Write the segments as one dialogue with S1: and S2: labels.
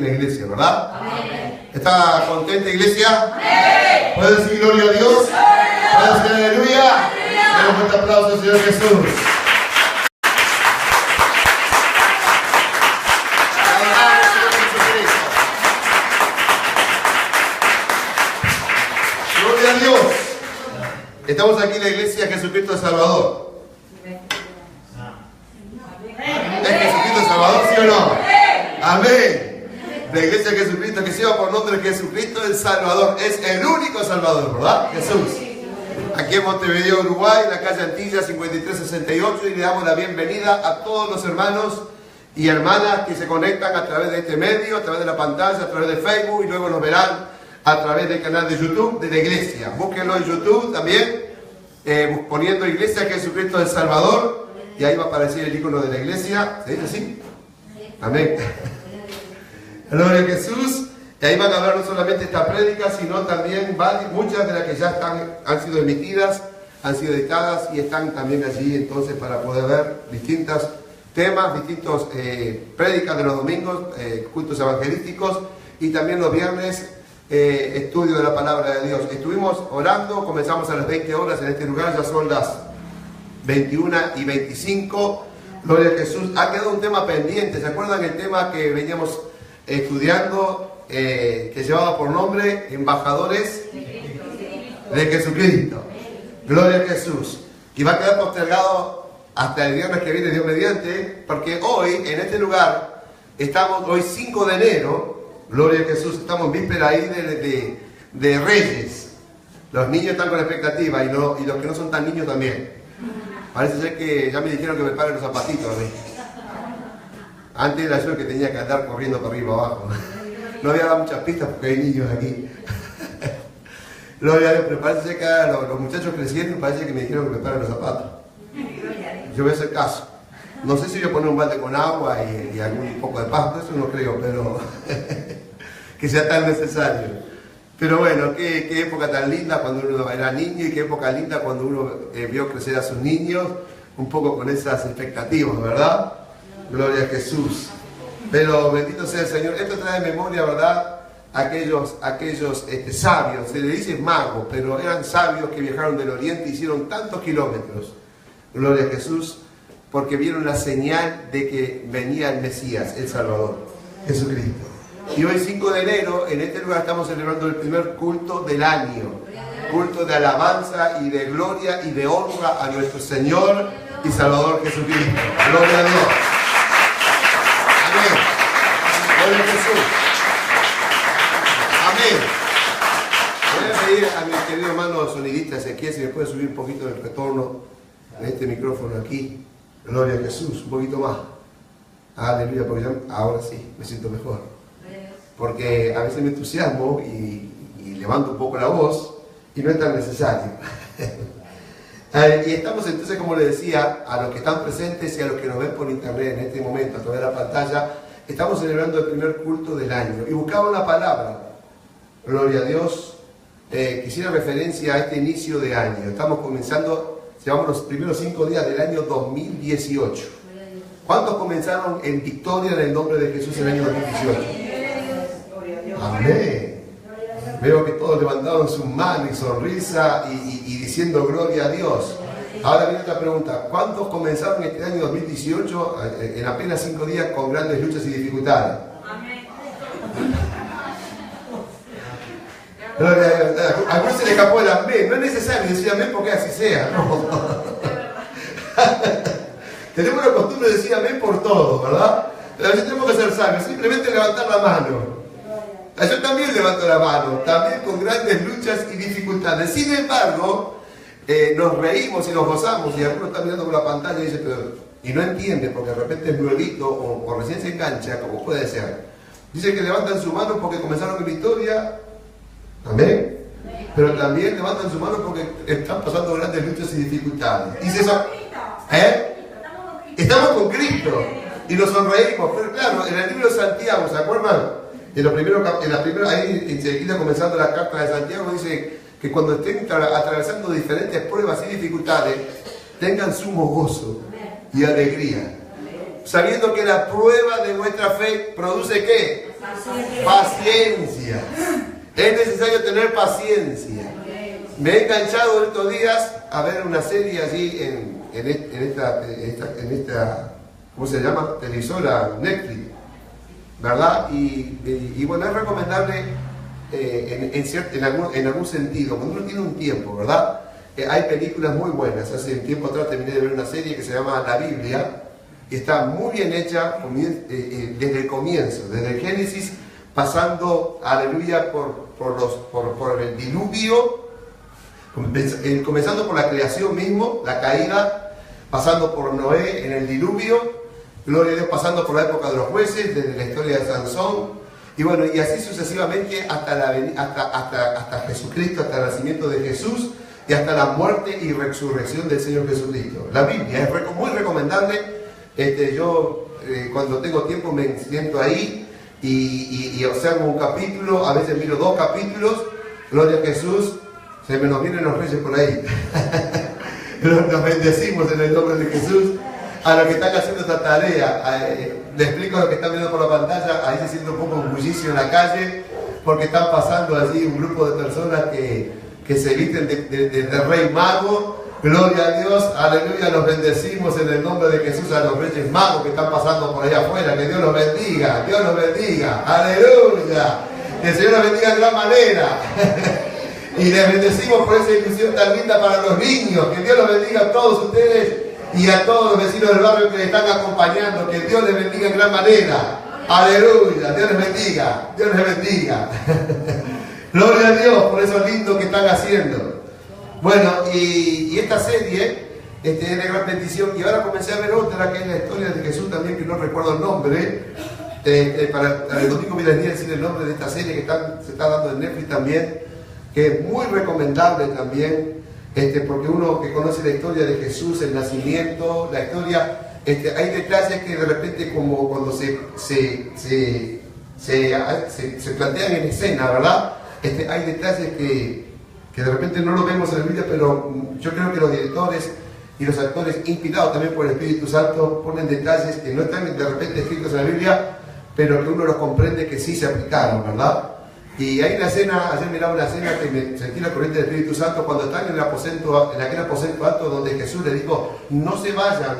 S1: la iglesia, ¿verdad?
S2: Amén.
S1: ¿Está contenta, iglesia?
S2: Amén.
S1: ¿Puede decir gloria a Dios? ¿Puede decir aleluya? Dale un fuerte aplauso al Señor Jesús. Gloria a Dios. Estamos aquí en la iglesia Jesucristo el Salvador. ¿Es Jesucristo el Salvador, sí o no? Amén. La iglesia de Jesucristo, que lleva por nombre Jesucristo el Salvador, es el único Salvador, ¿verdad? Jesús. Aquí en Montevideo, Uruguay, en la calle Antilla 5368, y le damos la bienvenida a todos los hermanos y hermanas que se conectan a través de este medio, a través de la pantalla, a través de Facebook, y luego nos verán a través del canal de YouTube de la iglesia. Búsquenlo en YouTube también, poniendo Iglesia Jesucristo el Salvador, y ahí va a aparecer el icono de la iglesia. ¿Se dice así? Amén. Gloria a Jesús. Y ahí van a ver no solamente esta prédica, sino también muchas de las que ya han sido emitidas, han sido editadas y están también allí, entonces, para poder ver distintos temas, distintos prédicas de los domingos, cultos evangelísticos, y también los viernes estudio de la palabra de Dios. Estuvimos orando, comenzamos a las 20 horas en este lugar, ya son las 21:25. Gloria a Jesús. Ha quedado un tema pendiente. ¿Se acuerdan el tema que veníamos estudiando, que llevaba por nombre Embajadores de Jesucristo? Gloria a Jesús. Y va a quedar postergado hasta el viernes que viene, Dios mediante, porque hoy en este lugar estamos, hoy 5 de enero, gloria a Jesús, estamos en víspera ahí de Reyes. Los niños están con expectativa y los que no son tan niños también. Parece ser que ya me dijeron que me paren los zapatitos a mí. Antes era yo el que tenía que andar corriendo para arriba abajo. No había dado muchas pistas porque hay niños aquí. Pero parece ser que los muchachos crecieron, parece que me dijeron que me paren los zapatos. Yo voy a hacer caso. No sé si voy a poner un balde con agua y algún poco de pasto, eso no creo, pero que sea tan necesario. Pero bueno, qué época tan linda cuando uno era niño, y qué época linda cuando uno vio crecer a sus niños, un poco con esas expectativas, ¿verdad? Gloria a Jesús. Pero bendito sea el Señor. Esto trae memoria, ¿verdad? Aquellos sabios, se le dice magos, pero eran sabios que viajaron del oriente y hicieron tantos kilómetros. Gloria a Jesús, porque vieron la señal de que venía el Mesías, el Salvador, Jesucristo. Y hoy 5 de enero, en este lugar estamos celebrando el primer culto del año. Culto de alabanza y de gloria y de honra a nuestro Señor y Salvador Jesucristo. Gloria a Dios. Amén. Gloria a Jesús. Amén. Voy a pedir a mi querido hermano sonidista Ezequiel si me puede subir un poquito el retorno de este micrófono aquí. Gloria a Jesús. Un poquito más. Aleluya, porque ahora sí me siento mejor. Porque a veces me entusiasmo y levanto un poco la voz y no es tan necesario. Y estamos entonces, como le decía, a los que están presentes y a los que nos ven por internet en este momento a través de la pantalla, estamos celebrando el primer culto del año. Y buscaba una palabra, gloria a Dios, que hiciera referencia a este inicio de año. Estamos comenzando, llevamos los primeros 5 días del año 2018. ¿Cuántos comenzaron en victoria en el nombre de Jesús en el año 2018? Amén. Veo que todos levantaron sus manos y sonrisa y diciendo gloria a Dios. Ahora viene otra pregunta. ¿Cuántos comenzaron este año 2018 en apenas 5 días con grandes luchas y dificultades?
S2: Amén.
S1: A algunos se le escapó el amén. No es necesario decir amén porque así sea. No. Tenemos la costumbre de decir amén por todo, ¿verdad? Pero a veces tenemos que ser sabios. Simplemente levantar la mano. Yo también levanto la mano, también con grandes luchas y dificultades. Sin embargo, nos reímos y nos gozamos, y algunos están mirando por la pantalla y dicen, pero, y no entiende, porque de repente es nuevito o recién se engancha, como puede ser. Dice que levantan su mano porque comenzaron en victoria, amén, pero también levantan su mano porque están pasando grandes luchas y dificultades. Dice eso, estamos con Cristo y nos sonreímos, pero claro, en el libro de Santiago, ¿se acuerdan? En la primera, ahí enseguida comenzando la carta de Santiago, dice que cuando estén atravesando diferentes pruebas y dificultades, tengan sumo gozo y alegría. sabiendo que la prueba de vuestra fe produce ¿qué? Paciencia. Es necesario tener paciencia. Me he enganchado estos días a ver una serie allí en esta, ¿cómo se llama? Televisora, Netflix, ¿verdad? Y bueno, es recomendable en algún sentido, cuando uno tiene un tiempo, ¿verdad? Hay películas muy buenas. Hace un tiempo atrás terminé de ver una serie que se llama La Biblia, y está muy bien hecha desde el comienzo, desde el Génesis, pasando, aleluya, por el diluvio, comenzando por la creación mismo, la caída, pasando por Noé en el diluvio, gloria a Dios, pasando por la época de los jueces, desde la historia de Sansón, y bueno, y así sucesivamente hasta Jesucristo, hasta el nacimiento de Jesús, y hasta la muerte y resurrección del Señor Jesucristo. La Biblia es muy recomendable. Yo cuando tengo tiempo me siento ahí y observo un capítulo, a veces miro 2 capítulos, gloria a Jesús, se me nos vienen los reyes por ahí. Los bendecimos en el nombre de Jesús. A los que están haciendo esta tarea, les explico a los que están viendo por la pantalla, ahí se siente un poco un bullicio en la calle, porque están pasando allí un grupo de personas que se visten de rey mago. Gloria a Dios, aleluya, los bendecimos en el nombre de Jesús a los reyes magos que están pasando por allá afuera. Que Dios los bendiga, aleluya, que el Señor los bendiga de gran manera. Y les bendecimos por esa ilusión tan linda para los niños. Que Dios los bendiga a todos ustedes y a todos los vecinos del barrio que les están acompañando. Que Dios les bendiga de gran manera, aleluya, Dios les bendiga. Gloria a Dios por eso lindo que están haciendo. Bueno, y esta serie es de gran bendición. Y ahora comencé a ver otra, que es la historia de Jesús también, que no recuerdo el nombre. Para el domingo me les di decir el nombre de esta serie que se está dando en Netflix también, que es muy recomendable también, porque uno que conoce la historia de Jesús, el nacimiento, la historia, hay detalles que de repente, como cuando se plantean en escena, ¿verdad? Hay detalles que de repente no lo vemos en la Biblia, pero yo creo que los directores y los actores, inspirados también por el Espíritu Santo, ponen detalles que no están de repente escritos en la Biblia, pero que uno los comprende que sí se aplicaron, ¿verdad? Y hay una escena, ayer miraba una escena que me sentí la corriente del Espíritu Santo cuando están en aquel aposento alto donde Jesús le dijo, no se vayan,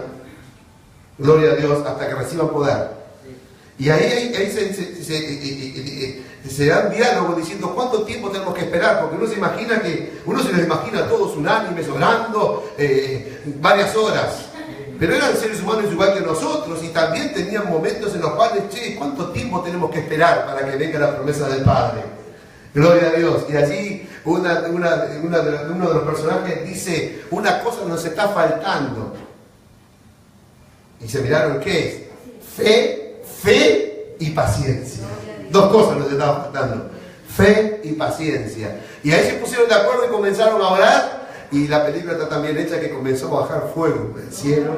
S1: gloria a Dios, hasta que reciban poder. Y ahí se dan diálogos diciendo cuánto tiempo tenemos que esperar, porque uno se los imagina a todos unánimes, orando varias horas. Pero eran seres humanos igual que nosotros y también tenían momentos en los cuales, ¿cuánto tiempo tenemos que esperar para que venga la promesa del Padre? Gloria a Dios. Y allí uno de los personajes dice, una cosa nos está faltando. Y se miraron, ¿qué es? Fe y paciencia. 2 cosas nos estaban faltando. Fe y paciencia. Y ahí se pusieron de acuerdo y comenzaron a orar. Y la película está tan bien hecha que comenzó a bajar fuego del cielo.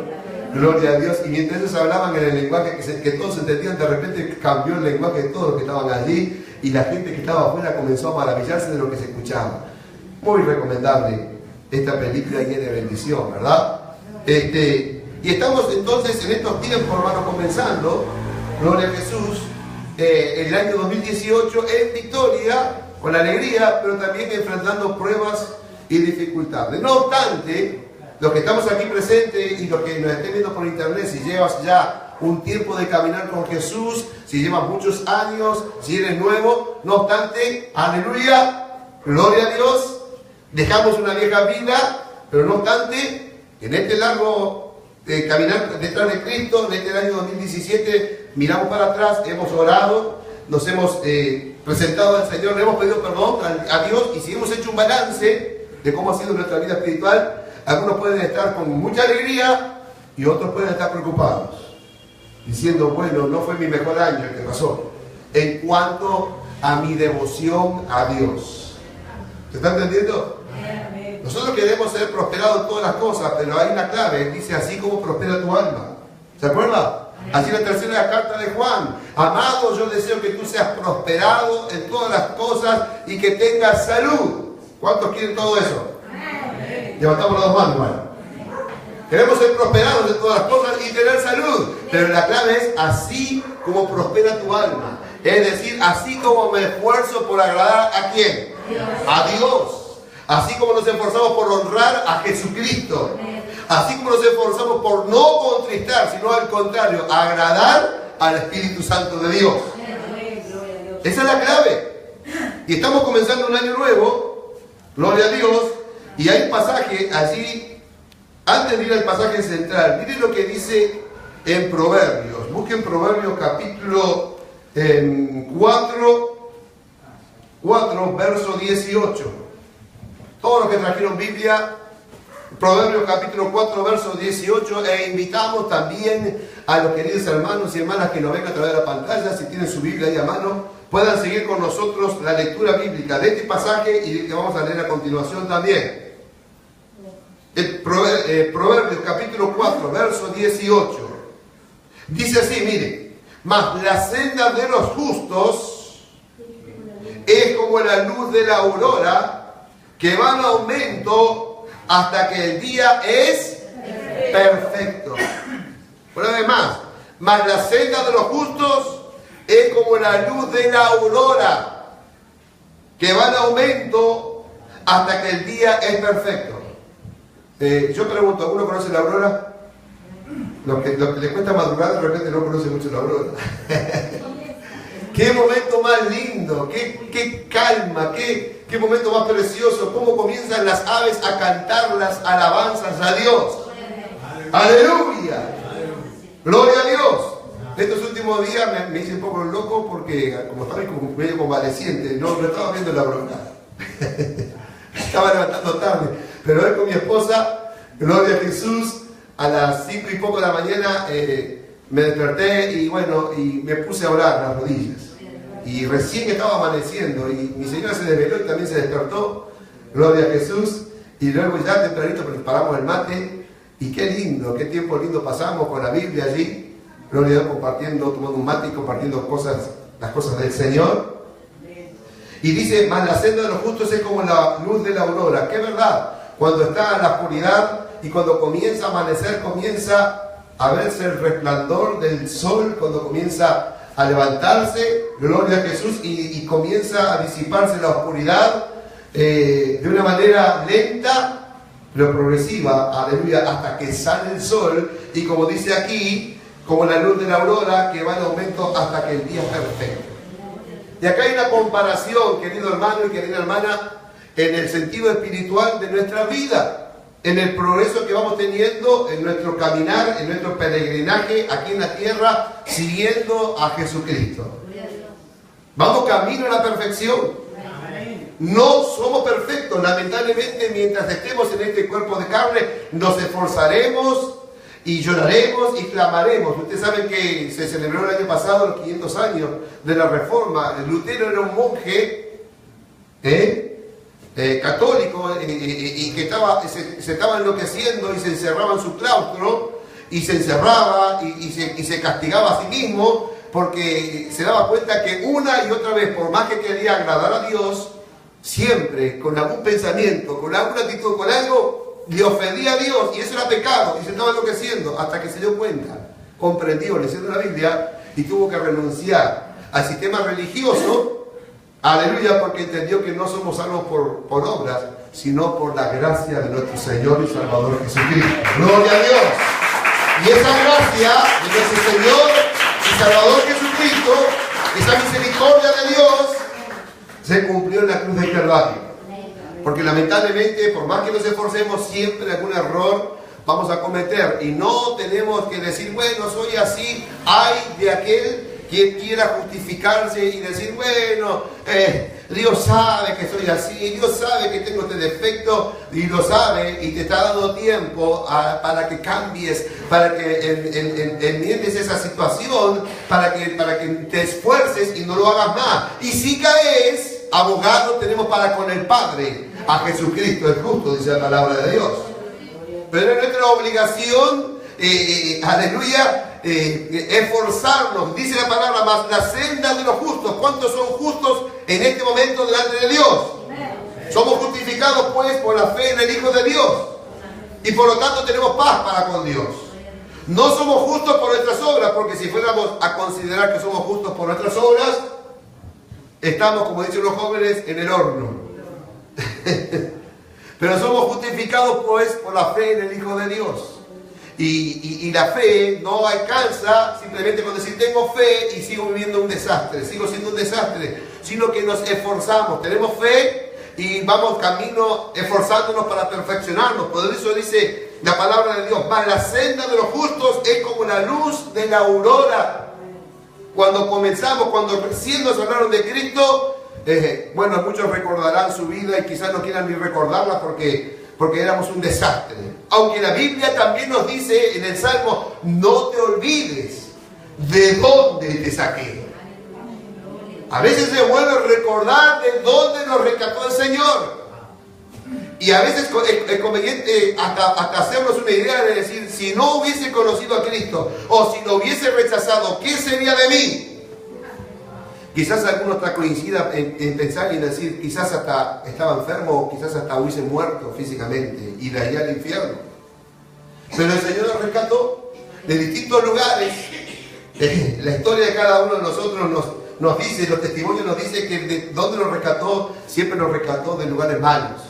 S1: Gloria a Dios. Y mientras ellos hablaban en el lenguaje que todos entendían, de repente cambió el lenguaje de todos los que estaban allí. Y la gente que estaba afuera comenzó a maravillarse de lo que se escuchaba. Muy recomendable esta película y es de bendición, ¿verdad? Y estamos entonces en estos tiempos, hermanos, comenzando, gloria a Jesús, el año 2018 en victoria, con alegría, pero también enfrentando pruebas y dificultades. No obstante, los que estamos aquí presentes y los que nos estén viendo por internet, si llevas ya un tiempo de caminar con Jesús, si llevas muchos años, si eres nuevo, no obstante, aleluya, gloria a Dios, dejamos una vieja vida, pero no obstante, en este largo caminar detrás de Cristo, en este año 2017, miramos para atrás, hemos orado, nos hemos presentado al Señor, le hemos pedido perdón a Dios, y si hemos hecho un balance de cómo ha sido nuestra vida espiritual, algunos pueden estar con mucha alegría y otros pueden estar preocupados, diciendo, bueno, no fue mi mejor año el que pasó, en cuanto a mi devoción a Dios. ¿Se está entendiendo? Nosotros queremos ser prosperados en todas las cosas, pero hay una clave, dice, así como prospera tu alma. ¿Se acuerda? Así la tercera carta de Juan. Amado, yo deseo que tú seas prosperado en todas las cosas y que tengas salud. ¿Cuántos quieren todo eso? Levantamos las 2 manos, hermano. Queremos ser prosperados en todas las cosas y tener salud. Pero la clave es así como prospera tu alma. Es decir, así como me esfuerzo por agradar ¿a quién? A Dios. Así como nos esforzamos por honrar a Jesucristo. Así como nos esforzamos por no contristar, sino al contrario, agradar al Espíritu Santo de Dios. Esa es la clave. Y estamos comenzando un año nuevo, gloria a Dios, y hay un pasaje allí. Antes de ir al pasaje central, miren lo que dice en Proverbios. Busquen Proverbios capítulo 4, verso 18. Todos los que trajeron Biblia, Proverbios capítulo 4, verso 18. E invitamos también a los queridos hermanos y hermanas que nos ven a través de la pantalla, si tienen su Biblia ahí a mano, puedan seguir con nosotros la lectura bíblica de este pasaje y que vamos a leer a continuación también. Proverbios capítulo 4, verso 18. Dice así, mire: mas la senda de los justos es como la luz de la aurora, que va en aumento hasta que el día es perfecto. Una vez más, mas la senda de los justos es como la luz de la aurora, que va en aumento hasta que el día es perfecto. Yo pregunto, ¿alguno conoce la aurora? Los que les cuesta madrugar de repente no conocen mucho la aurora. Qué momento más lindo, qué calma, qué momento más precioso, cómo comienzan las aves a cantar las alabanzas a Dios. ¡Aleluya! ¡Gloria a Dios! Estos últimos días me hice un poco loco porque como estaba medio convaleciente, no estaba viendo la aurora. Estaba levantando tarde, pero hoy con mi esposa, gloria a Jesús, a las 5 y poco de la mañana me desperté y bueno, y me puse a orar en las rodillas. Y recién estaba amaneciendo y mi señora se desveló y también se despertó, gloria a Jesús, y luego ya tempranito preparamos el mate y qué lindo, qué tiempo lindo pasamos con la Biblia allí, gloria a Dios, compartiendo, tomando un mate y compartiendo las cosas del Señor. Y dice, mas la senda de los justos es como la luz de la aurora. Que es verdad, cuando está en la oscuridad y cuando comienza a amanecer, comienza a verse el resplandor del sol, cuando comienza a levantarse, gloria a Jesús, y comienza a disiparse la oscuridad de una manera lenta, pero progresiva, aleluya, hasta que sale el sol, y como dice aquí, como la luz de la aurora, que va en aumento hasta que el día es perfecto. Y acá hay una comparación, querido hermano y querida hermana, en el sentido espiritual de nuestra vida, en el progreso que vamos teniendo en nuestro caminar, en nuestro peregrinaje aquí en la tierra, siguiendo a Jesucristo. Vamos camino a la perfección. No somos perfectos, lamentablemente, mientras estemos en este cuerpo de carne, nos esforzaremos y lloraremos y clamaremos. Ustedes saben que se celebró el año pasado los 500 años de la Reforma. Lutero era un monje católico y que se estaba enloqueciendo y se encerraba en su claustro y se encerraba y se castigaba a sí mismo porque se daba cuenta que una y otra vez, por más que quería agradar a Dios, siempre con algún pensamiento, con alguna actitud, con algo, le ofendía a Dios y eso era pecado y se estaba enloqueciendo hasta que se dio cuenta, comprendió leyendo la Biblia y tuvo que renunciar al sistema religioso, aleluya, porque entendió que no somos salvos por obras, sino por la gracia de nuestro Señor y Salvador Jesucristo. ¡Gloria a Dios! Y esa gracia de nuestro Señor y Salvador Jesucristo, esa misericordia de Dios, se cumplió en la cruz del Calvario. Porque lamentablemente, por más que nos esforcemos, siempre algún error vamos a cometer. Y no tenemos que decir, bueno, soy así, ay de aquel que quiera justificarse y decir, bueno, Dios sabe que soy así, Dios sabe que tengo este defecto y lo sabe y te está dando tiempo para que cambies, para que enmiendes esa situación, para que te esfuerces y no lo hagas más. Y si caes, abogado tenemos para con el Padre, a Jesucristo el justo, dice la palabra de Dios. Pero es nuestra obligación, aleluya, esforzarnos, dice la palabra, más la senda de los justos. ¿Cuántos son justos en este momento delante de Dios? Somos justificados pues por la fe en el Hijo de Dios. Y por lo tanto tenemos paz para con Dios. No somos justos por nuestras obras, porque si fuéramos a considerar que somos justos por nuestras obras, estamos, como dicen los jóvenes, en el horno. Pero somos justificados pues por la fe en el Hijo de Dios. Y la fe no alcanza simplemente con decir tengo fe y sigo viviendo un desastre, sigo siendo un desastre, sino que nos esforzamos, tenemos fe y vamos camino esforzándonos para perfeccionarnos. Por eso dice la palabra de Dios, mas la senda de los justos es como la luz de la aurora. Cuando comenzamos, cuando recién nos hablaron de Cristo, bueno, muchos recordarán su vida y quizás no quieran ni recordarla porque éramos un desastre. Aunque la Biblia también nos dice en el Salmo, no te olvides de dónde te saqué. A veces es bueno recordar de dónde nos rescató el Señor. Y a veces es conveniente hasta hacernos una idea de decir, si no hubiese conocido a Cristo o si lo hubiese rechazado, ¿qué sería de mí? Quizás algunos hasta coincidan en pensar y decir, quizás hasta estaba enfermo o quizás hasta hubiese muerto físicamente y de allá al infierno. Pero el Señor nos rescató de distintos lugares. La historia de cada uno de nosotros nos dice, los testimonios nos dicen que de donde nos rescató, siempre nos rescató de lugares malos.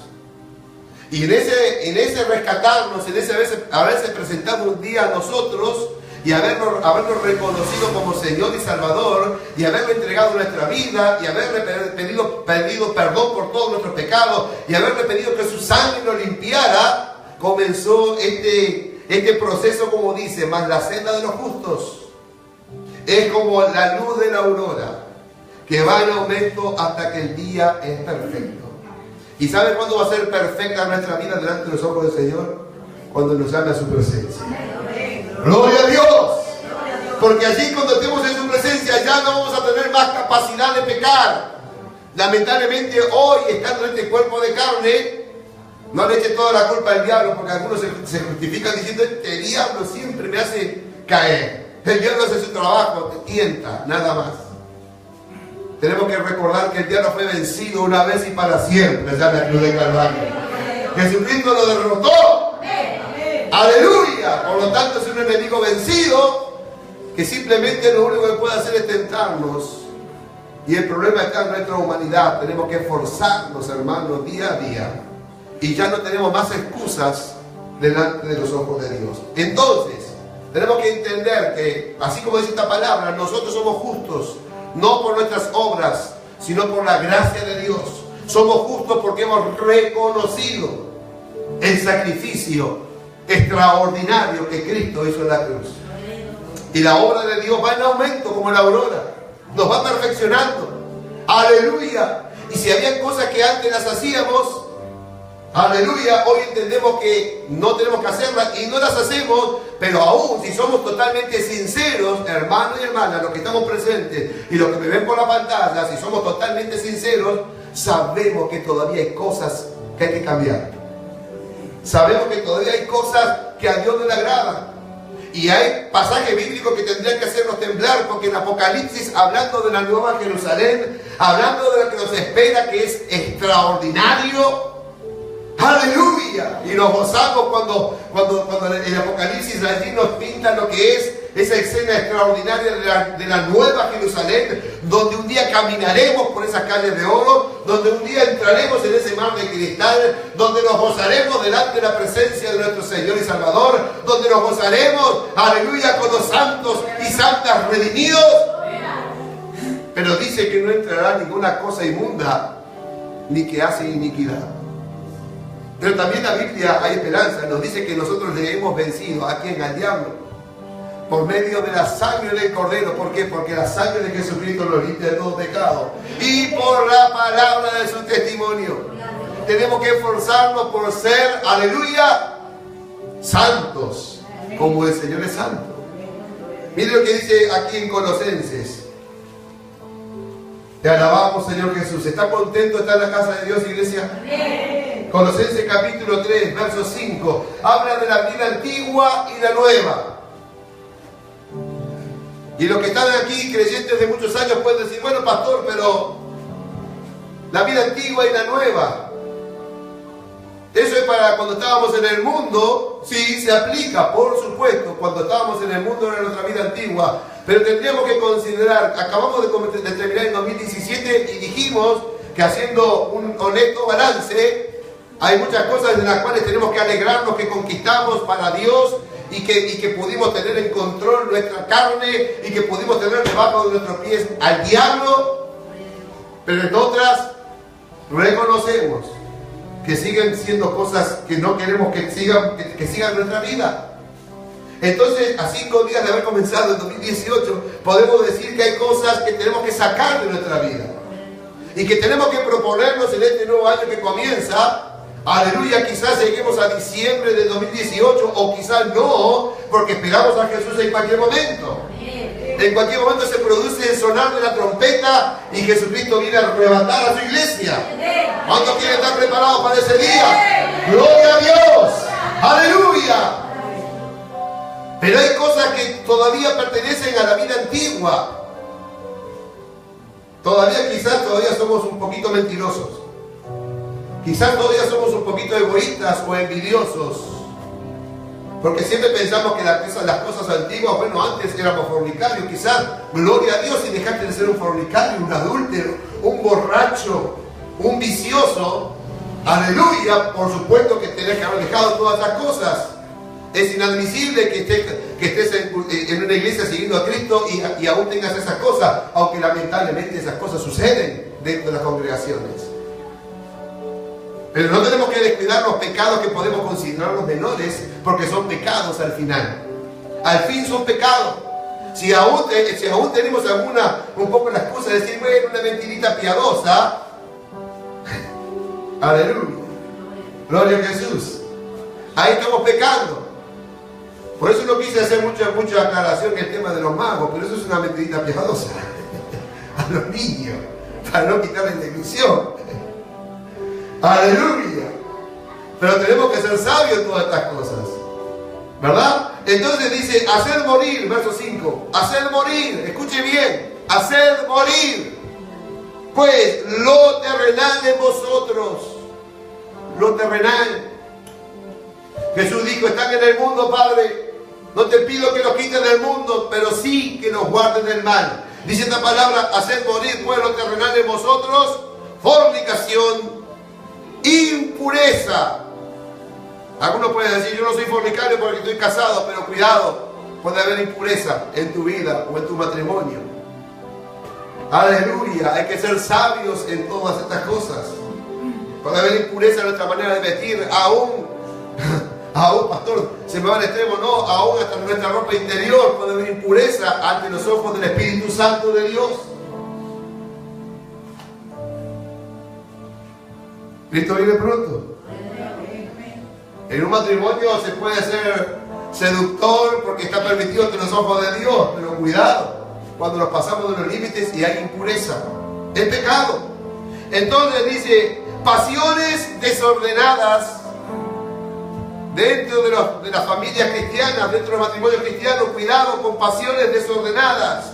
S1: Y en ese rescatarnos, en ese haberse presentado un día a nosotros y habernos reconocido como Señor y Salvador y haberle entregado nuestra vida y haberle pedido perdón por todos nuestros pecados y haberle pedido que su sangre nos limpiara, comenzó este proceso, como dice, más la senda de los justos es como la luz de la aurora que va en aumento hasta que el día es perfecto. ¿Y sabe cuándo va a ser perfecta nuestra vida delante de los ojos del Señor? Cuando nos llame a su presencia. ¡Gloria a Dios! Porque allí cuando estemos en su presencia ya no vamos a tener más capacidad de pecar. Lamentablemente hoy, estando en este cuerpo de carne, no le eche toda la culpa al diablo, porque algunos se justifican diciendo, este diablo siempre me hace caer. El diablo hace su trabajo, te tienta, nada más. Tenemos que recordar que el diablo fue vencido una vez y para siempre allá en la cruz de Calvario. Jesucristo lo derrotó. ¡Aleluya! Por lo tanto es un enemigo vencido que simplemente lo único que puede hacer es tentarnos. Y el problema está en nuestra humanidad. Tenemos que esforzarnos, hermanos, día a día. Y ya no tenemos más excusas delante de los ojos de Dios. Entonces, tenemos que entender que, así como dice esta palabra, nosotros somos justos. No por nuestras obras, sino por la gracia de Dios. Somos justos porque hemos reconocido el sacrificio extraordinario que Cristo hizo en la cruz. Y la obra de Dios va en aumento como la aurora. Nos va perfeccionando. ¡Aleluya! Y si había cosas que antes las hacíamos, ¡aleluya!, hoy entendemos que no tenemos que hacerlas y no las hacemos, pero aún si somos totalmente sinceros, hermanos y hermanas, los que estamos presentes y los que me ven por la pantalla, si somos totalmente sinceros, sabemos que todavía hay cosas que hay que cambiar. Sabemos que todavía hay cosas que a Dios no le agradan. Y hay pasajes bíblicos que tendrían que hacernos temblar, porque en Apocalipsis, hablando de la nueva Jerusalén, hablando de lo que nos espera, que es extraordinario, ¡aleluya! Y nos gozamos cuando el Apocalipsis allí nos pinta lo que es esa escena extraordinaria de la nueva Jerusalén, donde un día caminaremos por esas calles de oro, donde un día entraremos en ese mar de cristal, donde nos gozaremos delante de la presencia de nuestro Señor y Salvador, donde nos gozaremos, aleluya, con los santos y santas redimidos. Pero dice que no entrará ninguna cosa inmunda, ni que hace iniquidad. Pero también la Biblia hay esperanza, nos dice que nosotros le hemos vencido a quien, al diablo, por medio de la sangre del Cordero. ¿Por qué? Porque la sangre de Jesucristo nos limpia de todo pecado. Y por la palabra de su testimonio. Tenemos que esforzarnos por ser, aleluya, santos, como el Señor es santo. Mire lo que dice aquí en Colosenses. Te alabamos, Señor Jesús. ¿Está contento de estar en la casa de Dios, iglesia? Amén. Colosenses capítulo 3, verso 5. Habla de la vida antigua y la nueva. Y los que están aquí, creyentes de muchos años, pueden decir, bueno, pastor, pero la vida antigua y la nueva. Eso es para cuando estábamos en el mundo, sí, se aplica, por supuesto, cuando estábamos en el mundo era nuestra vida antigua, pero tendríamos que considerar, acabamos de terminar en 2017 y dijimos que haciendo un honesto balance, hay muchas cosas de las cuales tenemos que alegrarnos, que conquistamos para Dios y que pudimos tener en control nuestra carne y que pudimos tener debajo de nuestros pies al diablo, pero en otras reconocemos que siguen siendo cosas que no queremos que sigan nuestra vida. Entonces, a 5 días de haber comenzado el 2018, podemos decir que hay cosas que tenemos que sacar de nuestra vida y que tenemos que proponernos en este nuevo año que comienza. Aleluya, quizás lleguemos a diciembre del 2018 o quizás no, porque esperamos a Jesús en cualquier momento. En cualquier momento se produce el sonar de la trompeta y Jesucristo viene a arrebatar a su iglesia. ¿Cuántos quieren estar preparados para ese día? ¡Gloria a Dios! ¡Aleluya! Pero hay cosas que todavía pertenecen a la vida antigua. Todavía somos un poquito mentirosos. Quizás todavía somos un poquito egoístas o envidiosos. Porque siempre pensamos que las cosas antiguas, bueno, antes éramos fornicarios, quizás, gloria a Dios, si dejaste de ser un fornicario, un adúltero, un borracho, un vicioso, aleluya, por supuesto que tenés que haber dejado todas esas cosas. Es inadmisible que estés en una iglesia siguiendo a Cristo y aún tengas esas cosas, aunque lamentablemente esas cosas suceden dentro de las congregaciones. Pero no tenemos que descuidar los pecados que podemos considerar los menores, porque son pecados al final. Al fin son pecados. Si aún tenemos un poco la excusa de decir, bueno, una mentirita piadosa, aleluya, gloria a Jesús, ahí estamos pecando. Por eso no quise hacer mucha aclaración en el tema de los magos, pero eso es una mentirita piadosa a los niños, para no quitarles la ilusión. Aleluya. Pero tenemos que ser sabios en todas estas cosas, ¿verdad? Entonces dice, hacer morir, verso 5, hacer morir, escuche bien, hacer morir, pues lo terrenal de vosotros, lo terrenal. Jesús dijo, están en el mundo, Padre, no te pido que los quites del mundo, pero sí que los guardes del mal. Dice esta palabra, hacer morir, pues lo terrenal de vosotros, fornicación, impureza. Algunos pueden decir, yo no soy fornicario porque estoy casado, pero cuidado, puede haber impureza en tu vida o en tu matrimonio. Aleluya, hay que ser sabios en todas estas cosas. Puede haber impureza en nuestra manera de vestir, aún, pastor, se me va al extremo, no, aún hasta en nuestra ropa interior puede haber impureza ante los ojos del Espíritu Santo de Dios. Cristo viene pronto. En un matrimonio se puede ser seductor porque está permitido ante los ojos de Dios, pero cuidado cuando nos pasamos de los límites y hay impureza. Es pecado. Entonces dice, pasiones desordenadas dentro de las familias cristianas, dentro de los matrimonios cristianos. Cuidado con pasiones desordenadas.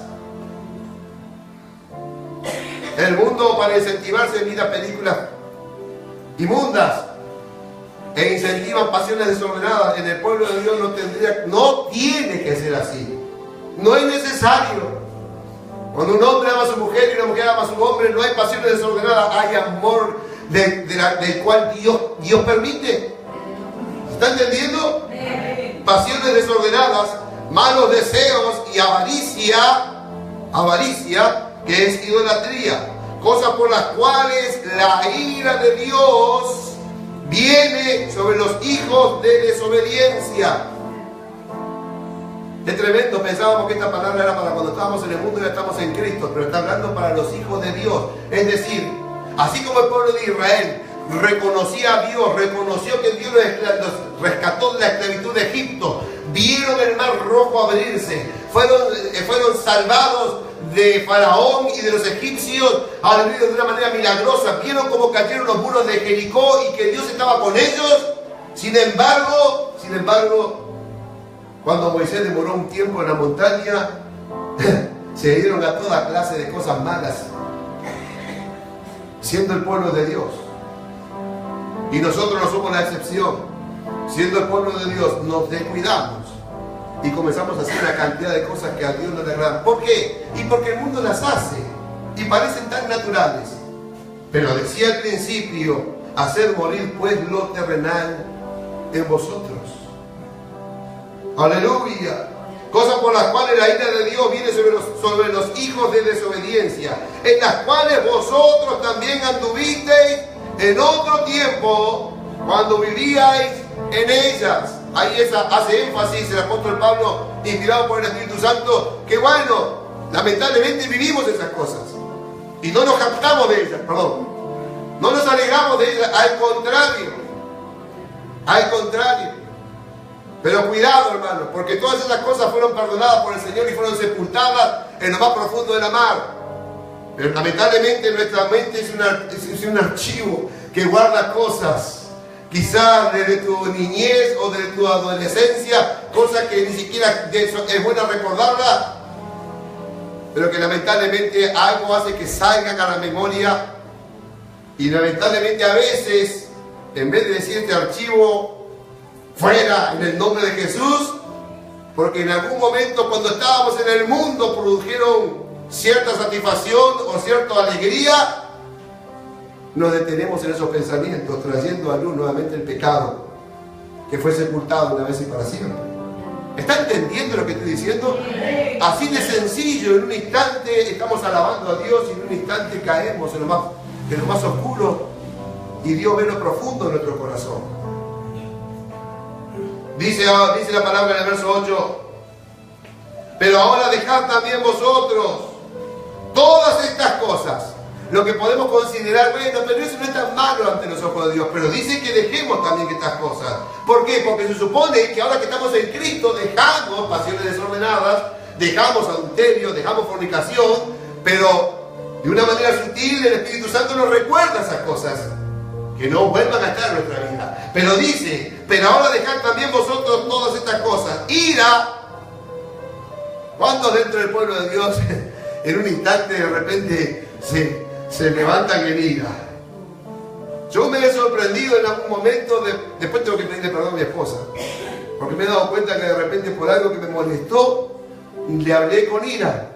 S1: El mundo, para incentivarse, mira películas inmundas e incentivan pasiones desordenadas. En el pueblo de Dios no tiene que ser así. No es necesario. Cuando un hombre ama a su mujer y una mujer ama a su hombre, no hay pasiones desordenadas, hay amor del cual Dios permite. ¿Está entendiendo? Pasiones desordenadas, malos deseos y avaricia, que es idolatría. Cosas por las cuales la ira de Dios viene sobre los hijos de desobediencia. Es tremendo, pensábamos que esta palabra era para cuando estábamos en el mundo y ya estamos en Cristo, pero está hablando para los hijos de Dios. Es decir, así como el pueblo de Israel reconocía a Dios, reconoció que Dios los rescató de la esclavitud de Egipto, vieron el mar rojo abrirse, fueron salvados de Faraón y de los egipcios, aleluya, de una manera milagrosa, vieron cómo cayeron los muros de Jericó y que Dios estaba con ellos. Sin embargo, cuando Moisés demoró un tiempo en la montaña, se dieron a toda clase de cosas malas, siendo el pueblo de Dios. Y nosotros no somos la excepción. Siendo el pueblo de Dios, nos descuidamos y comenzamos a hacer una cantidad de cosas que a Dios no le agradan. ¿Por qué? Y porque el mundo las hace y parecen tan naturales. Pero decía al principio, hacer morir pues lo terrenal en vosotros. Aleluya. Cosas por las cuales la ira de Dios viene sobre los hijos de desobediencia, en las cuales vosotros también anduvisteis en otro tiempo cuando vivíais en ellas. Ahí hace énfasis el apóstol Pablo, inspirado por el Espíritu Santo, que bueno, lamentablemente vivimos esas cosas y no nos captamos de ellas, perdón. No nos alegramos de ellas, al contrario. Pero cuidado, hermano, porque todas esas cosas fueron perdonadas por el Señor y fueron sepultadas en lo más profundo de la mar. Pero lamentablemente nuestra mente es un archivo que guarda cosas, quizás desde tu niñez o desde tu adolescencia, cosas que ni siquiera es bueno recordarlas, pero que lamentablemente algo hace que salgan a la memoria. Y lamentablemente a veces, en vez de decir este archivo fuera en el nombre de Jesús, porque en algún momento cuando estábamos en el mundo produjeron cierta satisfacción o cierta alegría, nos detenemos en esos pensamientos, trayendo a luz nuevamente el pecado que fue sepultado una vez y para siempre. ¿Está entendiendo lo que estoy diciendo? Así de sencillo, en un instante estamos alabando a Dios y en un instante caemos en lo más oscuro y Dios ve lo profundo de nuestro corazón. Dice la palabra en el verso 8, pero ahora dejad también vosotros todas estas cosas, lo que podemos considerar, bueno, pero eso no es tan malo ante los ojos de Dios, pero dice que dejemos también estas cosas. ¿Por qué? Porque se supone que ahora que estamos en Cristo dejamos pasiones desordenadas, dejamos adulterio, dejamos fornicación, pero de una manera sutil el Espíritu Santo nos recuerda esas cosas, que no vuelvan a estar en nuestra vida. Pero dice, pero ahora dejad también vosotros todas estas cosas. Ira. ¿Cuántos dentro del pueblo de Dios en un instante de repente se levantan en ira? Yo me he sorprendido en algún momento, después tengo que pedirle perdón a mi esposa, porque me he dado cuenta que de repente por algo que me molestó, le hablé con ira,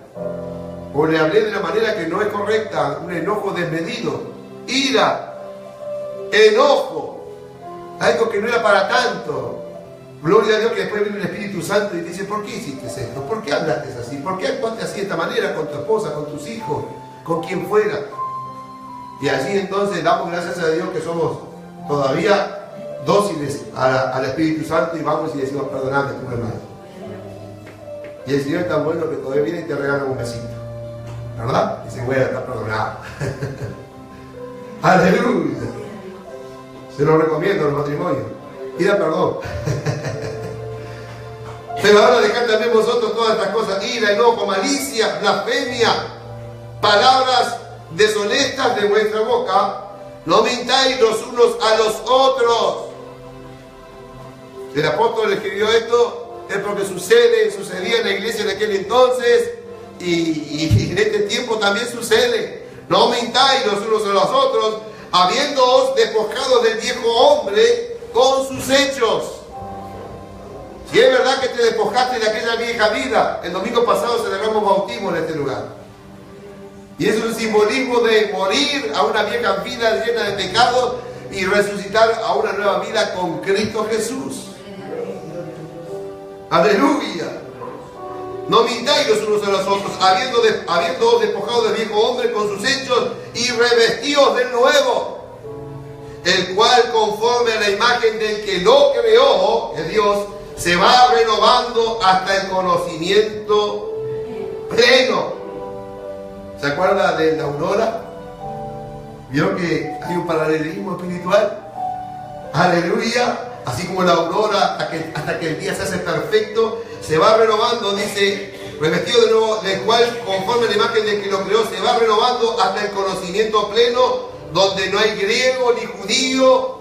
S1: o le hablé de la manera que no es correcta, un enojo desmedido, ira, enojo, algo que no era para tanto. Gloria a Dios que después viene el Espíritu Santo y te dice, ¿por qué hiciste esto? ¿Por qué hablaste así? ¿Por qué actuaste así de esta manera con tu esposa, con tus hijos, con quien fuera? Y así entonces damos gracias a Dios que somos todavía dóciles al Espíritu Santo y vamos y decimos, perdoname tu hermano. Y el Señor es tan bueno que todavía viene y te regala un besito, ¿verdad? Dice, bueno, está perdonado. Aleluya. Se lo recomiendo al matrimonio. Pida perdón. Pero ahora dejad también vosotros todas estas cosas: ira, enojo, malicia, blasfemia, palabras deshonestas de vuestra boca. No mintáis los unos a los otros. El apóstol escribió esto es porque sucedía en la iglesia de aquel entonces y en este tiempo también sucede. No mintáis los unos a los otros, habiéndoos despojado del viejo hombre con sus hechos. Si es verdad que te despojaste de aquella vieja vida, el domingo pasado celebramos bautismo en este lugar. Y es un simbolismo de morir a una vieja vida llena de pecado y resucitar a una nueva vida con Cristo Jesús. Aleluya. No mintáis los unos a los otros, habiéndoos despojado del viejo hombre con sus hechos y revestíos del nuevo, el cual conforme a la imagen del que lo creó, es Dios, se va renovando hasta el conocimiento pleno. ¿Se acuerda de la aurora? ¿Vio que hay un paralelismo espiritual? Aleluya. Así como la aurora, hasta que el día se hace perfecto, se va renovando, dice, revestido de nuevo, del cual, conforme a la imagen del que lo creó, se va renovando hasta el conocimiento pleno, donde no hay griego ni judío,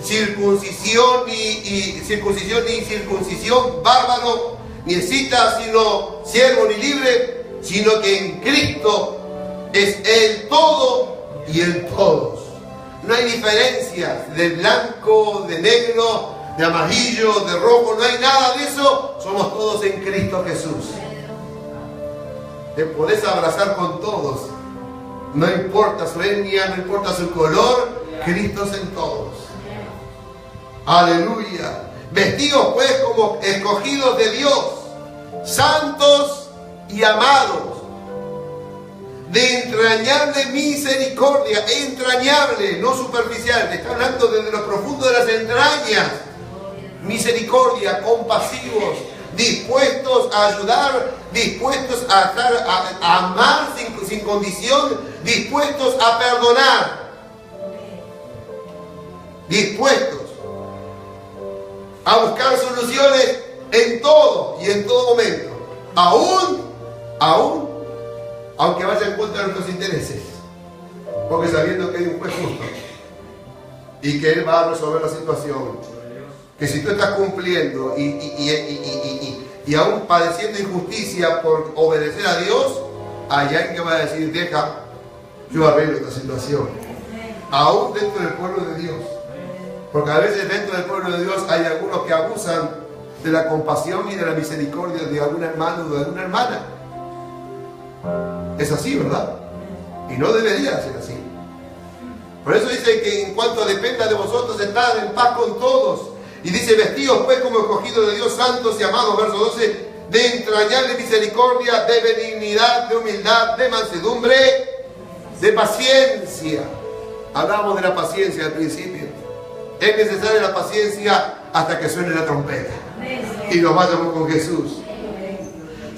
S1: circuncisión ni circuncisión, bárbaro, ni escita, sino siervo ni libre, sino que en Cristo es el todo y el todos. No hay diferencia de blanco, de negro, de amarillo, de rojo. No hay nada de eso. Somos todos en Cristo Jesús. Te podés abrazar con todos. No importa su etnia, no importa su color. Cristo es en todos. Aleluya. Vestidos pues como escogidos de Dios, santos y amados, de entrañable misericordia, entrañable, no superficial, está hablando desde lo profundo de las entrañas, misericordia, compasivos, dispuestos a ayudar, dispuestos a amar sin condición, dispuestos a perdonar, dispuestos a buscar soluciones en todo y en todo momento, aunque vaya en contra de nuestros intereses, porque sabiendo que hay un juez justo y que Él va a resolver la situación, que si tú estás cumpliendo y aún padeciendo injusticia por obedecer a Dios, hay alguien que va a decir, deja, yo arreglo esta situación, aún dentro del pueblo de Dios. Porque a veces dentro del pueblo de Dios hay algunos que abusan de la compasión y de la misericordia de algún hermano o de alguna hermana. Es así, ¿verdad? Y no debería ser así. Por eso dice que en cuanto dependa de vosotros, estad en paz con todos. Y dice, vestidos pues como escogidos de Dios, santos y amados, verso 12, de entrañable misericordia, de benignidad, de humildad, de mansedumbre, de paciencia. Hablamos de la paciencia al principio. Es necesaria la paciencia hasta que suene la trompeta y nos vayamos con Jesús.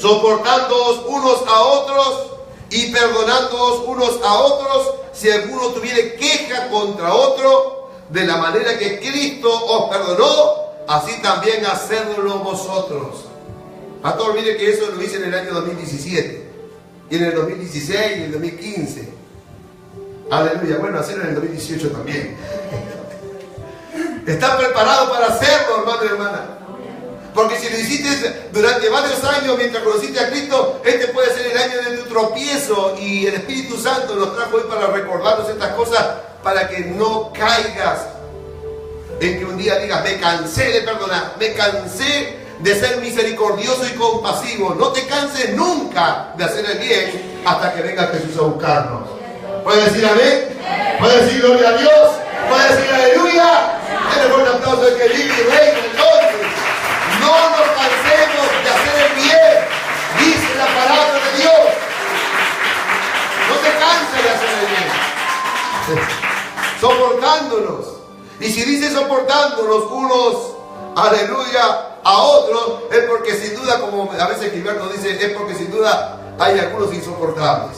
S1: Soportándoos unos a otros y perdonándoos unos a otros si alguno tuviere queja contra otro, de la manera que Cristo os perdonó, así también hacedlo vosotros. Pastor, mire que eso lo hice en el año 2017 y en el 2016 y en el 2015. Aleluya. Bueno, hacerlo en el 2018 también. ¿Estás preparado para hacerlo, hermano y hermana? Porque si lo hiciste durante varios años mientras conociste a Cristo, este puede ser el año de tu tropiezo, y el Espíritu Santo nos trajo hoy para recordarnos estas cosas, para que no caigas en que un día digas, me cansé de perdonar, me cansé de ser misericordioso y compasivo. No te canses nunca de hacer el bien hasta que venga Jesús a buscarnos. ¿Puedes decir amén? ¿Puedes decir gloria a Dios? ¿Puedes decir aleluya? Denle un aplauso al que vive y reina. Entonces, no nos cansemos de hacer el bien, dice la palabra de Dios. No te canses de hacer el bien. Soportándonos. Y si dice soportándonos unos, aleluya, a otros, es porque sin duda, como a veces Gilberto dice, es porque sin duda hay algunos insoportables.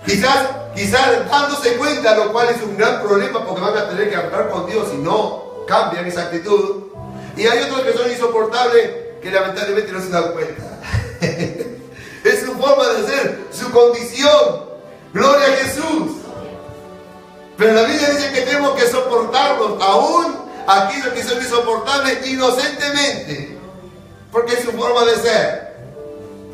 S1: Quizás dándose cuenta, lo cual es un gran problema, porque van a tener que hablar con Dios si no cambian esa actitud. Y hay otros que son insoportables, que lamentablemente no se dan cuenta. Es su forma de ser, su condición. Gloria a Jesús. Pero la Biblia dice que tenemos que soportarlos, aún aquellos que son insoportables, inocentemente, porque es su forma de ser.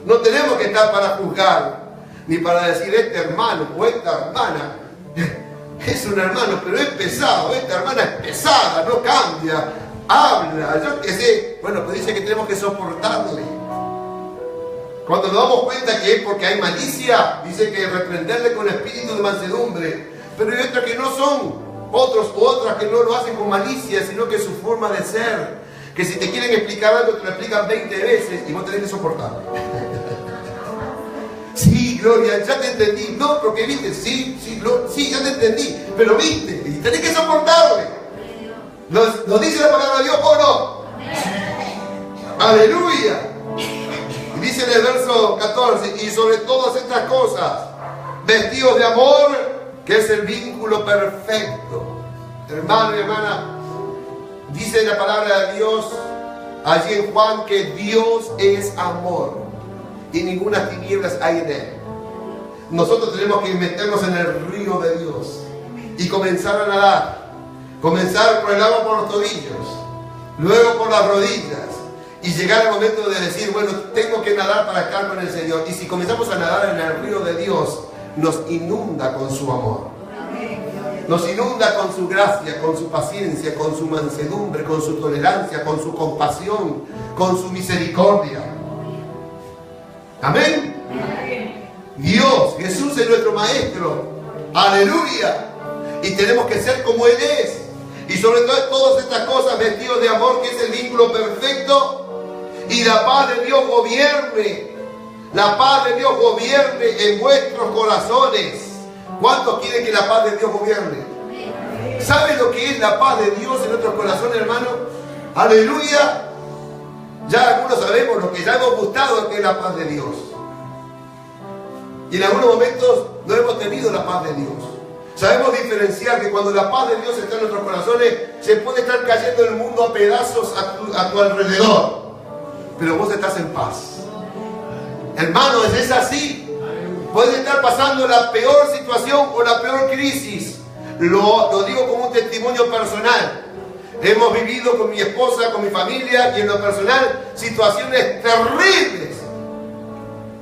S1: No tenemos que estar para juzgar, ni para decir, este hermano o esta hermana es un hermano, pero es pesado, esta hermana es pesada, no cambia, habla, yo qué sé. Bueno, pues dice que tenemos que soportarle. Cuando nos damos cuenta que es porque hay malicia, dice que reprenderle con espíritu de mansedumbre. Pero hay otras que no son, otros u otras que no lo hacen con malicia, sino que es su forma de ser. Que si te quieren explicar algo, te lo explican 20 veces y vos tenés que soportarlo. Sí, Gloria, ya te entendí. No, porque viste, sí, ya te entendí. Pero viste, y tenés que soportarle. ¿Nos dice la palabra de Dios o no? Aleluya. Y dice en el verso 14, y sobre todas estas cosas, vestidos de amor, que es el vínculo perfecto. Hermano y hermana, dice la palabra de Dios allí en Juan que Dios es amor y ninguna tinieblas hay en él. Nosotros tenemos que meternos en el río de Dios y comenzar a nadar. Comenzar por el agua por los tobillos, luego por las rodillas, y llegar al momento de decir, bueno, tengo que nadar para estar con el Señor. Y si comenzamos a nadar en el río de Dios, nos inunda con su amor. Nos inunda con su gracia, con su paciencia, con su mansedumbre, con su tolerancia, con su compasión, con su misericordia. Amén. Dios, Jesús es nuestro Maestro. Aleluya. Y tenemos que ser como Él es. Y sobre todo todas estas cosas vestidos de amor, que es el vínculo perfecto. Y la paz de Dios gobierne. La paz de Dios gobierne en vuestros corazones. ¿Cuántos quieren que la paz de Dios gobierne? ¿Saben lo que es la paz de Dios en nuestros corazones, hermano? Aleluya. Ya algunos sabemos lo que ya hemos gustado, que es la paz de Dios. Y en algunos momentos no hemos tenido la paz de Dios. Sabemos diferenciar que cuando la paz de Dios está en nuestros corazones, se puede estar cayendo el mundo a pedazos a tu alrededor, pero vos estás en paz. Hermanos, es así. Puedes estar pasando la peor situación o la peor crisis. Lo digo como un testimonio personal. Hemos vivido con mi esposa, con mi familia y en lo personal situaciones terribles.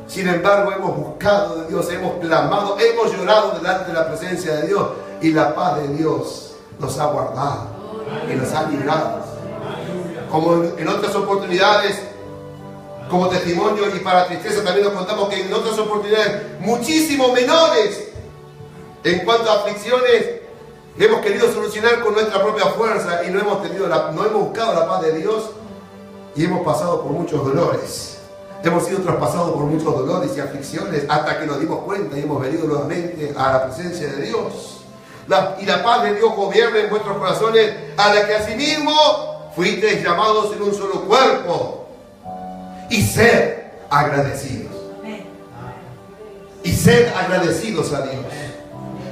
S1: Sin embargo, hemos buscado de Dios, hemos clamado, hemos llorado delante de la presencia de Dios, y la paz de Dios nos ha guardado y nos ha librado. Como en otras oportunidades, como testimonio y para tristeza también nos contamos que en otras oportunidades muchísimo menores, en cuanto a aflicciones, hemos querido solucionar con nuestra propia fuerza y no hemos buscado la paz de Dios, y hemos pasado por muchos dolores. Hemos sido traspasados por muchos dolores y aflicciones hasta que nos dimos cuenta y hemos venido nuevamente a la presencia de Dios. Y la paz de Dios gobierne en vuestros corazones, a la que asimismo fuisteis llamados en un solo cuerpo. Y sed agradecidos. Y sed agradecidos a Dios.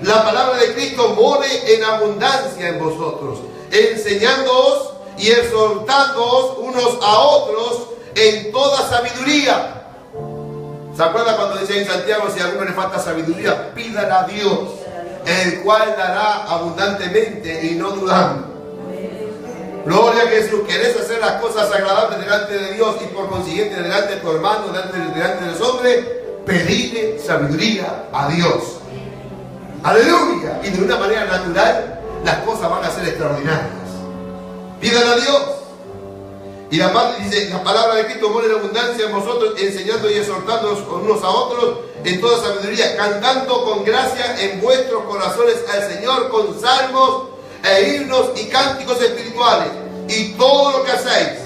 S1: La palabra de Cristo more en abundancia en vosotros, enseñándoos y exhortándoos unos a otros en toda sabiduría. ¿Se acuerdan cuando decía en Santiago, si a alguno le falta sabiduría, pídala a Dios, el cual dará abundantemente y no dudando? Gloria a Jesús. ¿Querés hacer las cosas agradables delante de Dios y por consiguiente delante de tu hermano, delante de los hombres? Pedile sabiduría a Dios. Aleluya. Y de una manera natural las cosas van a ser extraordinarias. Pídala a Dios. Y la palabra de Cristo mora en abundancia en vosotros, enseñando y exhortándonos unos a otros en toda sabiduría, cantando con gracia en vuestros corazones al Señor con salmos e himnos y cánticos espirituales. Y todo lo que hacéis,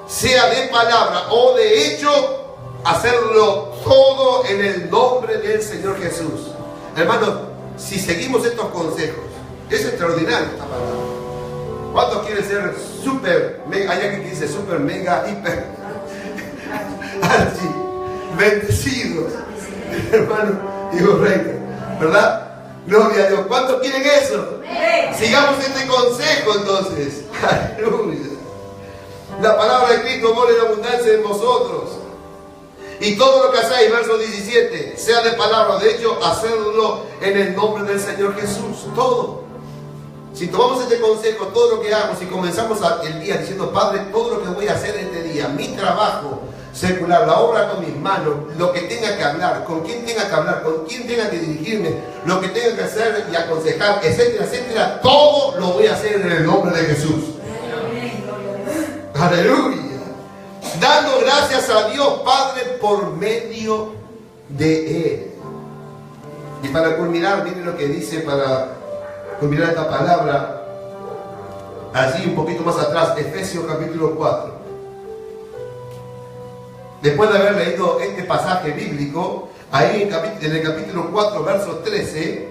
S1: sea de palabra o de hecho, hacerlo todo en el nombre del Señor Jesús. Hermanos, si seguimos estos consejos, es extraordinario esta palabra. ¿Cuántos quieren ser super, mega, hay alguien que dice super, mega, hiper, archi, bendecidos, hermano, digo reina, ¿verdad? Gloria a Dios. ¿Cuántos quieren eso? Sigamos este consejo entonces. Aleluya. La palabra de Cristo mora en abundancia en vosotros. Y todo lo que hacéis, verso 17, sea de palabra, de hecho, hacedlo en el nombre del Señor Jesús. Todo. Si tomamos este consejo, todo lo que hagamos y comenzamos el día diciendo, Padre, todo lo que voy a hacer este día, mi trabajo secular, la obra con mis manos, lo que tenga que hablar, con quién tenga que hablar, con quién tenga que dirigirme, lo que tenga que hacer y aconsejar, etcétera, etcétera, todo lo voy a hacer en el nombre de Jesús. Aleluya. Dando gracias a Dios Padre por medio de Él. Y para culminar, miren lo que dice para culminar esta palabra, allí un poquito más atrás, Efesios capítulo 4. Después de haber leído este pasaje bíblico, ahí en el capítulo 4, verso 13,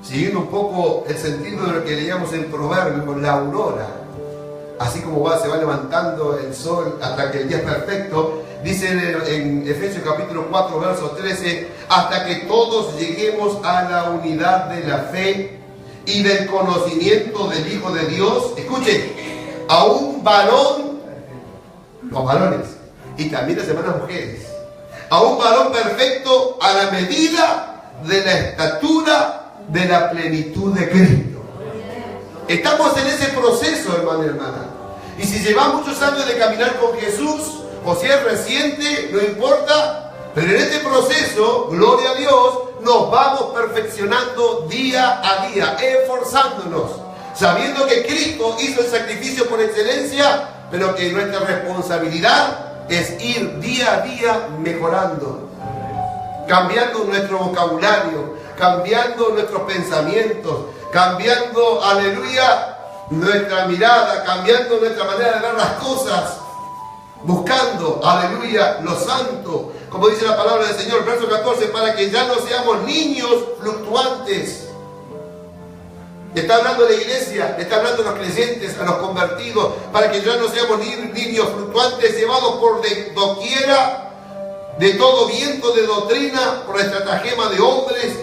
S1: siguiendo un poco el sentido de lo que leíamos en Proverbios, la aurora, así como se va levantando el sol hasta que el día es perfecto, dice en Efesios capítulo 4, verso 13, hasta que todos lleguemos a la unidad de la fe y del conocimiento del Hijo de Dios, escuchen, a un varón, los varones, y también las hermanas mujeres, a un varón perfecto a la medida de la estatura de la plenitud de Cristo. Estamos en ese proceso, hermano y hermana. Y si llevamos muchos años de caminar con Jesús, o si es reciente, no importa, pero en este proceso, gloria a Dios, nos vamos perfeccionando día a día, esforzándonos, sabiendo que Cristo hizo el sacrificio por excelencia, pero que nuestra responsabilidad es ir día a día mejorando, cambiando nuestro vocabulario, cambiando nuestros pensamientos, cambiando, aleluya, nuestra mirada, cambiando nuestra manera de ver las cosas, buscando, aleluya, lo santo, como dice la palabra del Señor, verso 14, para que ya no seamos niños fluctuantes. Está hablando de la iglesia, está hablando de los creyentes, a los convertidos, para que ya no seamos niños fluctuantes, llevados por doquiera de todo viento de doctrina, por estratagema de hombres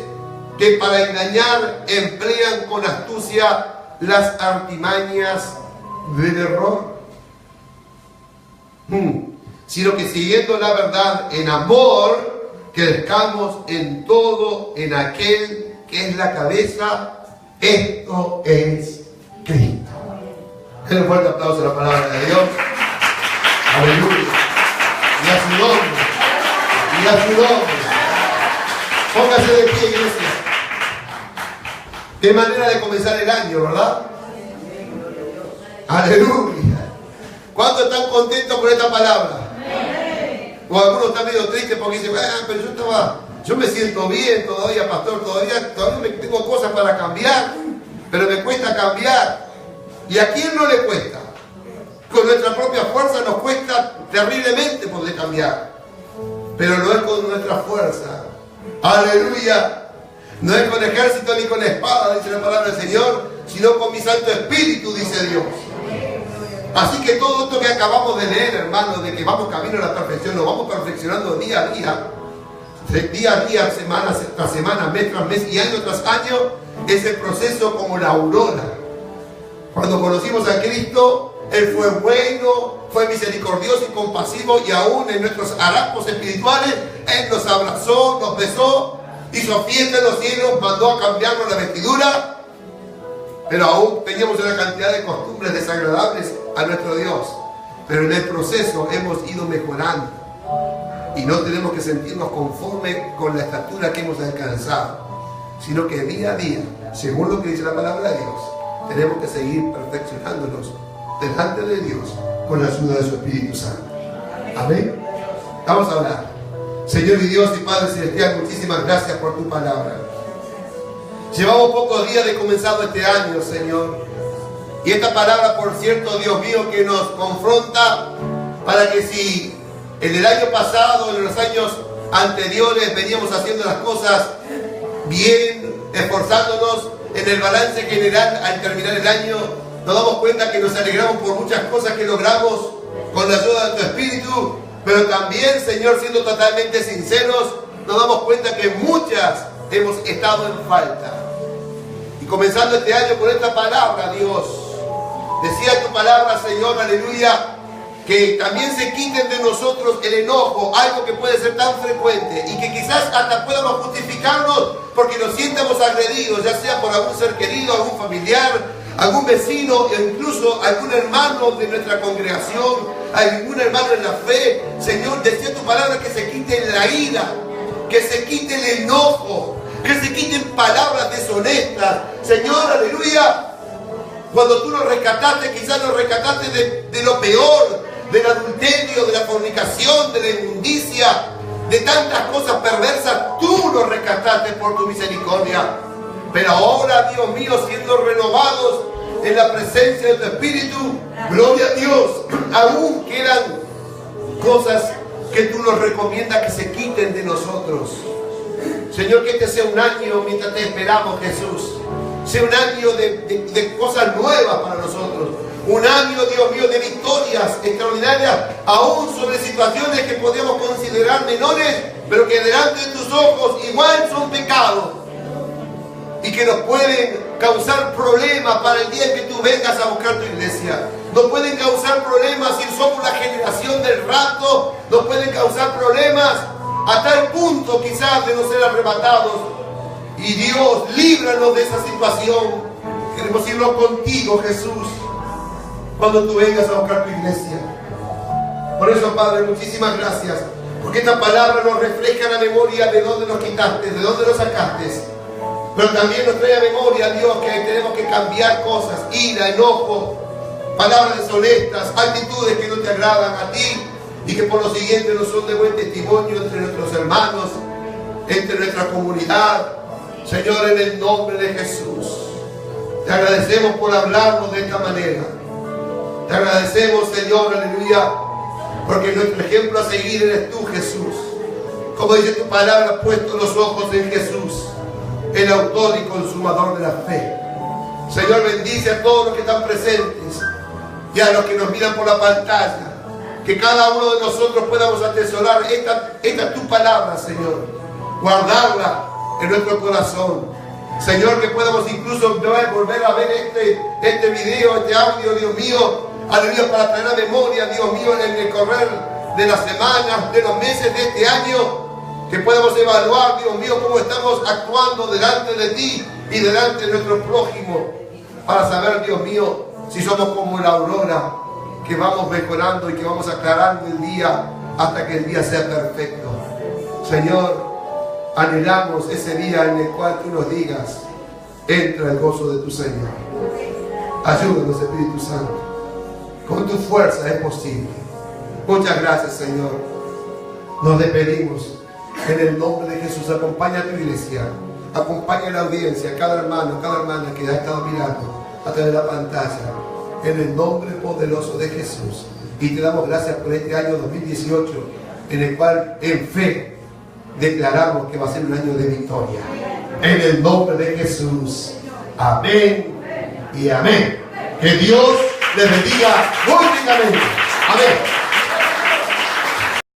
S1: que para engañar emplean con astucia las artimañas del error. Sino que siguiendo la verdad en amor, crezcamos en todo en aquel que es la cabeza, esto es Cristo. Den un fuerte aplauso a la palabra de Dios. Aleluya. Y a su nombre. Y a su nombre. Póngase de pie, iglesia. Qué manera de comenzar el año, ¿verdad? Aleluya. ¿Cuántos están contentos con esta palabra? O algunos están medio tristes porque dicen, pero yo me siento bien todavía, pastor, todavía tengo cosas para cambiar, pero me cuesta cambiar. ¿Y a quién no le cuesta? Con nuestra propia fuerza nos cuesta terriblemente poder cambiar. Pero no es con nuestra fuerza. Aleluya. No es con ejército ni con espada, dice la palabra del Señor, sino con mi Santo Espíritu, dice Dios. Así que todo esto que acabamos de leer, hermanos, de que vamos camino a la perfección, lo vamos perfeccionando día a día, semana tras semana, mes tras mes y año tras año, es el proceso como la aurora. Cuando conocimos a Cristo, Él fue bueno, fue misericordioso y compasivo, y aún en nuestros harapos espirituales, Él nos abrazó, nos besó, hizo fiesta en los cielos, mandó a cambiarnos la vestidura, pero aún teníamos una cantidad de costumbres desagradables a nuestro Dios. Pero en el proceso hemos ido mejorando y no tenemos que sentirnos conformes con la estatura que hemos alcanzado, sino que día a día, según lo que dice la palabra de Dios, tenemos que seguir perfeccionándonos delante de Dios con la ayuda de su Espíritu Santo. Amén. Vamos a hablar. Señor y Dios y Padre Celestial, muchísimas gracias por tu palabra. Llevamos pocos días de comenzado este año, Señor. Y esta palabra, por cierto, Dios mío, que nos confronta para que si en el año pasado, en los años anteriores, veníamos haciendo las cosas bien, esforzándonos en el balance general al terminar el año, nos damos cuenta que nos alegramos por muchas cosas que logramos con la ayuda de tu Espíritu, pero también, Señor, siendo totalmente sinceros, nos damos cuenta que muchas hemos estado en falta. Y comenzando este año con esta palabra, Dios, decía tu palabra, Señor, aleluya, que también se quiten de nosotros el enojo, algo que puede ser tan frecuente y que quizás hasta podamos justificarnos porque nos sientamos agredidos, ya sea por algún ser querido, algún familiar, algún vecino e incluso algún hermano de nuestra congregación, algún hermano en la fe. Señor, decía tu palabra que se quite la ira, que se quite el enojo, que se quiten palabras deshonestas. Señor, aleluya, cuando tú nos rescataste, quizás nos rescataste de lo peor, del adulterio, de la fornicación, de la inmundicia, de tantas cosas perversas. Tú nos rescataste por tu misericordia. Pero ahora, Dios mío, siendo renovados en la presencia de tu Espíritu, gloria a Dios, aún quedan cosas que tú nos recomiendas que se quiten de nosotros. Señor, que este sea un año mientras te esperamos, Jesús. Sea un año de cosas nuevas para nosotros. Un año, Dios mío, de victorias extraordinarias, aún sobre situaciones que podemos considerar menores, pero que delante de tus ojos igual son pecados y que nos pueden causar problemas para el día en que tú vengas a buscar tu iglesia. Nos pueden causar problemas si somos la generación del rapto. Nos pueden causar problemas a tal punto quizás de no ser arrebatados. Y Dios, líbranos de esa situación. Queremos irnos contigo, Jesús, cuando tú vengas a buscar tu iglesia. Por eso, Padre, muchísimas gracias Porque esta palabra nos refleja la memoria de dónde nos quitaste, de dónde nos sacaste. Pero también nos trae a memoria, Dios, que tenemos que cambiar cosas, ira, enojo, palabras deshonestas, actitudes que no te agradan a ti y que por lo siguiente no son de buen testimonio entre nuestros hermanos, entre nuestra comunidad. Señor, en el nombre de Jesús, te agradecemos por hablarnos de esta manera. Te agradecemos, Señor, aleluya, porque nuestro ejemplo a seguir eres tú, Jesús. Como dice tu palabra, puesto los ojos en Jesús, el autor y consumador de la fe. Señor, bendice a todos los que están presentes y a los que nos miran por la pantalla. Que cada uno de nosotros podamos atesorar esta tu palabra, Señor. Guardarla en nuestro corazón. Señor, que podamos incluso volver a ver este video, este audio, Dios mío. Aleluya, para traer a memoria, Dios mío, en el correr de las semanas, de los meses de este año. Que podamos evaluar, Dios mío, cómo estamos actuando delante de ti y delante de nuestro prójimo. Para saber, Dios mío, si somos como la aurora, que vamos mejorando y que vamos aclarando el día hasta que el día sea perfecto. Señor, anhelamos ese día en el cual tú nos digas, entra el gozo de tu Señor. Ayúdanos, Espíritu Santo. Con tu fuerza es posible. Muchas gracias, Señor. Nos despedimos. En el nombre de Jesús, acompaña a tu iglesia. Acompaña a la audiencia, cada hermano, cada hermana que ha estado mirando a través de la pantalla. En el nombre poderoso de Jesús. Y te damos gracias por este año 2018, en el cual en fe declaramos que va a ser un año de victoria. En el nombre de Jesús. Amén y amén. Que Dios les bendiga muy ricamente. Amén.